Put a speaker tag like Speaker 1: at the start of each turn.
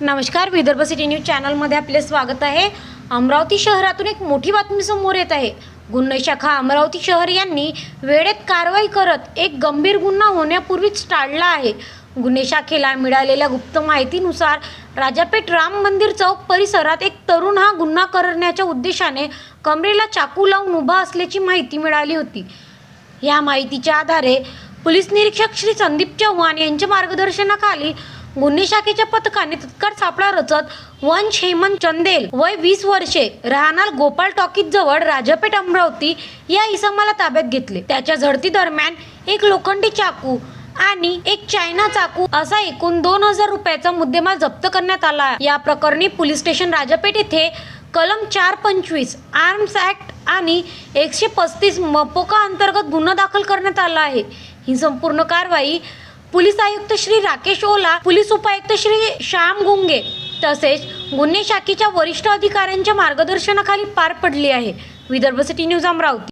Speaker 1: नमस्कार, Vidarbha city news चॅनलमध्ये आपले स्वागत आहे। अमरावती शहरातून एक मोठी बातमी समोर येत आहे। गुन्हे शाखा अमरावती शहर यांनी वेळेत कारवाई करत एक गंभीर गुन्हा होण्यापूर्वीच टाळला आहे। गुन्हे शाखेला मिळालेल्या गुप्त माहितीनुसार राजापेठ राम मंदिर चौक परिसरात एक तरुण हा गुन्हा करण्याच्या उद्देशाने कमरेला चाकू लावून उभा असल्याची माहिती मिळाली होती। या माहितीच्या आधारे पोलीस निरीक्षक श्री संदीप चव्हाण यांच्या मार्गदर्शनाखाली गुन्हे शाखेच्या पथकाने तत्काळ सापळा रचत वंश हेमंत चंदेल वय 20 वर्षे राहणार गोपाल टॉकीज जवळ राजापेठ अमरावती या इसमाला ताब्यात घेतले। त्याच्या झडती दरम्यान एक लोखंडी चाकू आणि एक चायना चाकू असा एकूण 2000 रुपयाचा मुद्देमाल जप्त करण्यात आला। या प्रकरणी पोलीस स्टेशन राजापेठ येथे कलम 425 आर्म्स ऍक्ट आणि 135 मपोका अंतर्गत गुन्हा दाखल करण्यात आला आहे। ही संपूर्ण कारवाई पोलीस आयुक्त श्री राकेश ओला, पोलीस उपायुक्त श्री श्याम गुंगे तसेच गुन्हे शाखेच्या वरिष्ठ अधिकाऱ्यांच्या मार्गदर्शनाखाली पार पडली आहे। Vidarbha city news Amravati.